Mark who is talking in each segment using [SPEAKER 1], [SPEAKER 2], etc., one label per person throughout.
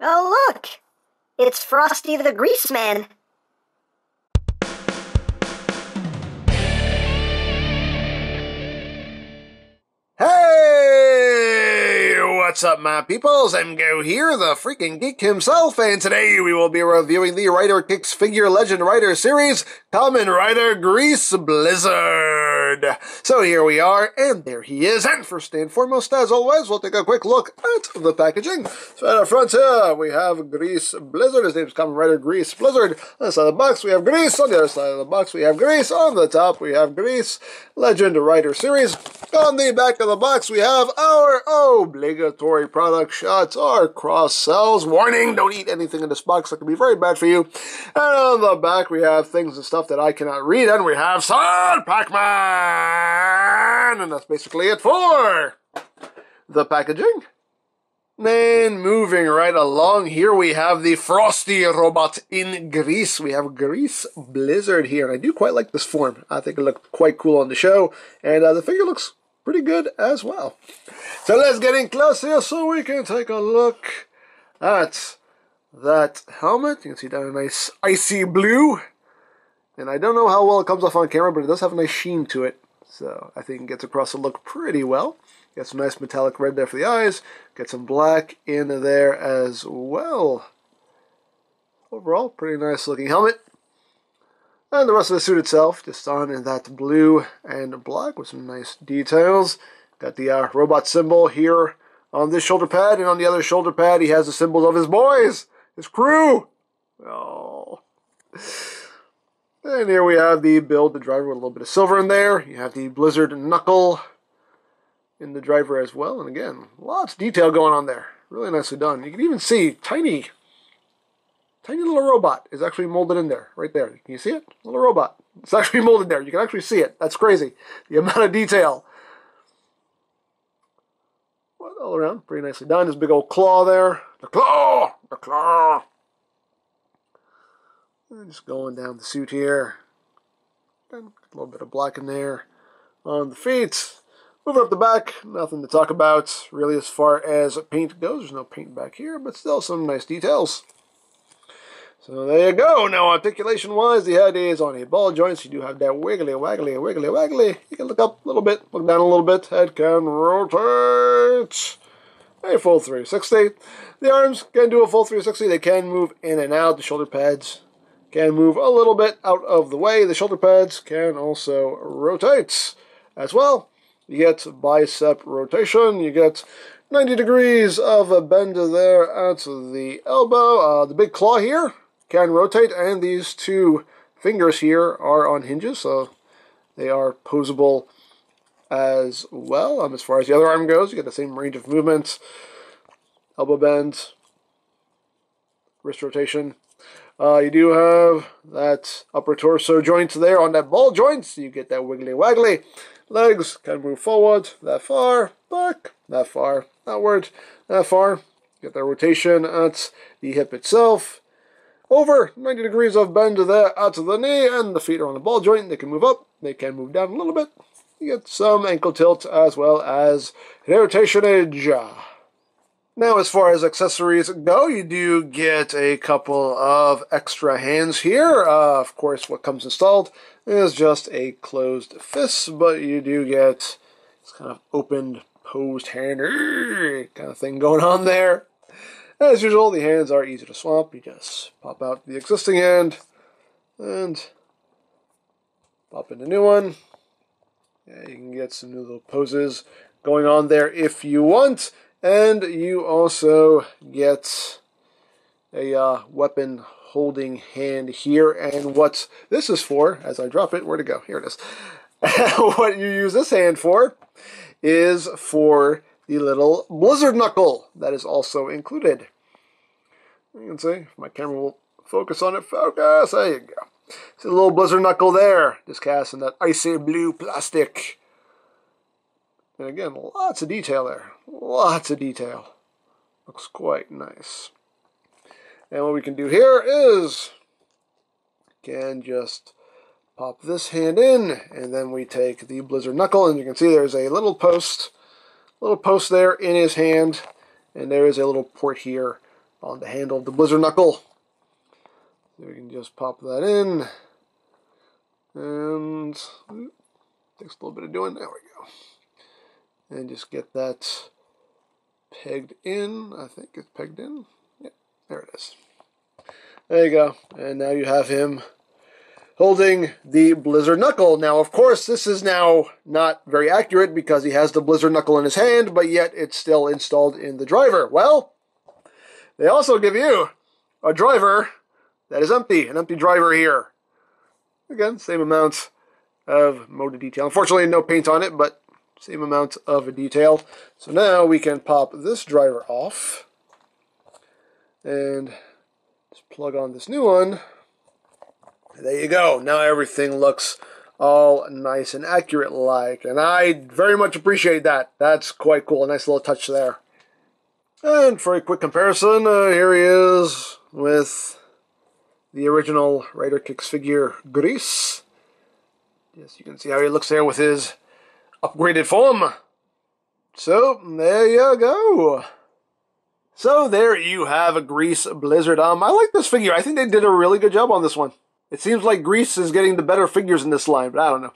[SPEAKER 1] Oh, look! It's Frosty the Grease Man.
[SPEAKER 2] Hey! What's up, my peoples? EmGo here, the freaking geek himself, and today we will be reviewing the Writer Kicks Figure Legend Writer series, Kamen Rider Grease Blizzard. So here we are, and there he is, and first and foremost, as always, we'll take a quick look at the packaging. So at the front here, we have Grease Blizzard. His name's Kamen Rider Grease Blizzard. On the side of the box, we have Grease. On the other side of the box, we have Grease. On the top, we have Grease Legend Writer Series. On the back of the box, we have our obligatory product shots, our cross cells. Warning, don't eat anything in this box. That could be very bad for you. And on the back, we have things and stuff that I cannot read. And we have Son Pac-Man. And that's basically it for the packaging. Then moving right along, here we have the Frosty robot in Grease. We have Grease Blizzard here. And I do quite like this form. I think it looked quite cool on the show. And the figure looks pretty good as well. So let's get in close here so we can take a look at that helmet. You can see that a nice icy blue. And I don't know how well it comes off on camera, but it does have a nice sheen to it. So I think it gets across the look pretty well. Got some nice metallic red there for the eyes. Got some black in there as well. Overall, pretty nice looking helmet. And the rest of the suit itself, just on in that blue and black with some nice details. Got the robot symbol here on this shoulder pad, and on the other shoulder pad he has the symbols of his boys, his crew. Oh. And here we have the build, the driver with a little bit of silver in there. You have the Blizzard knuckle in the driver as well. And again, lots of detail going on there. Really nicely done. You can even see tiny little robot is actually molded in there, right there. Can you see it? Little robot. It's actually molded there. You can actually see it. That's crazy. The amount of detail. Well, all around, pretty nicely done. This big old claw there. The claw! The claw! And just going down the suit here. And a little bit of black in there on the feet. Moving up the back, nothing to talk about really as far as paint goes. There's no paint back here, but still some nice details. So there you go. Now, articulation-wise, the head is on a ball joint, so you do have that wiggly, waggly, wiggly, waggly. You can look up a little bit, look down a little bit. Head can rotate a full 360. The arms can do a full 360. They can move in and out. The shoulder pads can move a little bit out of the way. The shoulder pads can also rotate as well. You get bicep rotation. You get 90 degrees of a bend there at the elbow. The big claw here can rotate, and these two fingers here are on hinges, so they are posable as well. As far as the other arm goes, you get the same range of movement. Elbow bend, wrist rotation. You do have that upper torso joint there on that ball joint, so you get that wiggly waggly. Legs can move forward, that far, back, that far, outward, that far. Get that rotation at the hip itself. Over 90 degrees of bend there out to the knee, and the feet are on the ball joint. They can move up, they can move down a little bit. You get some ankle tilt as well as rotationage. Now, as far as accessories go, you do get a couple of extra hands here. Of course, what comes installed is just a closed fist, but you do get this kind of opened, posed hand kind of thing going on there. As usual, the hands are easy to swap. You just pop out the existing hand and pop in a new one. Yeah, you can get some new little poses going on there if you want. And you also get a weapon holding hand here. And what this is for, as I drop it, where'd it go? Here it is. What you use this hand for is for the little Blizzard knuckle that is also included. You can see, if my camera will focus on it, focus, there you go. See the little Blizzard knuckle there, just cast in that icy blue plastic. And again, lots of detail there. Lots of detail. Looks quite nice. And what we can do here is, can just pop this hand in, and then we take the Blizzard knuckle, and you can see there's a little post there in his hand, and there is a little port here on the handle of the Blizzard Knuckle. So we can just pop that in. And takes a little bit of doing. There we go. And just get that pegged in. I think it's pegged in. Yeah, there it is. There you go. And now you have him holding the Blizzard Knuckle. Now, of course, this is now not very accurate because he has the Blizzard Knuckle in his hand, but yet it's still installed in the driver. Well, they also give you a driver that is empty, an empty driver here. Again, same amount of motor detail. Unfortunately, no paint on it, but same amount of detail. So now we can pop this driver off and just plug on this new one. There you go. Now everything looks all nice and accurate like. And I very much appreciate that. That's quite cool. A nice little touch there. And for a quick comparison, here he is with the original Rider Kicks figure Grease. Yes, you can see how he looks there with his upgraded form. So, there you go. So, there you have a Grease Blizzard. I like this figure. I think they did a really good job on this one. It seems like Grease is getting the better figures in this line, but I don't know.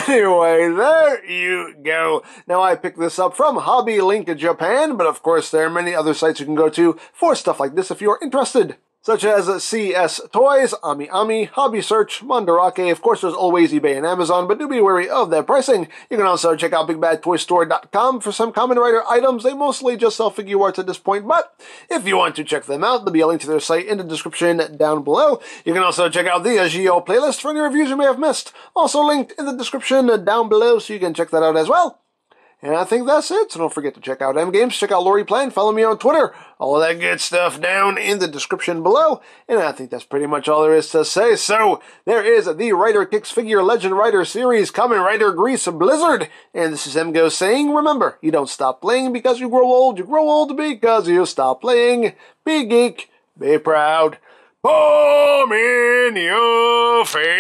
[SPEAKER 2] Anyway, there you go. Now, I picked this up from Hobby Link Japan, but of course, there are many other sites you can go to for stuff like this if you're interested, such as CS Toys, Ami Ami, Hobby Search, Mandarake. Of course, there's always eBay and Amazon, but do be wary of their pricing. You can also check out BigBadToyStore.com for some Kamen Rider items. They mostly just sell figure arts at this point, but if you want to check them out, there'll be a link to their site in the description down below. You can also check out the Geo playlist for any reviews you may have missed. Also linked in the description down below, so you can check that out as well. And I think that's it, so don't forget to check out EmGo's, check out Lori Plan, follow me on Twitter, all of that good stuff down in the description below. And I think that's pretty much all there is to say. So, there is the Rider Kicks Figure Legend Rider Series Kamen Rider Grease Blizzard. And this is EmGo saying, remember, you don't stop playing because you grow old because you stop playing. Be geek, be proud, bomb in your face.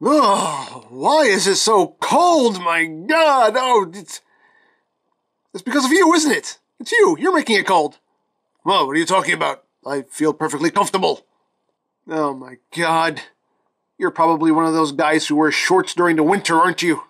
[SPEAKER 2] Oh, why is it so cold? My God! Oh, it's because of you, isn't it? It's you. You're making it cold. Well, what are you talking about? I feel perfectly comfortable. Oh, my God. You're probably one of those guys who wear shorts during the winter, aren't you?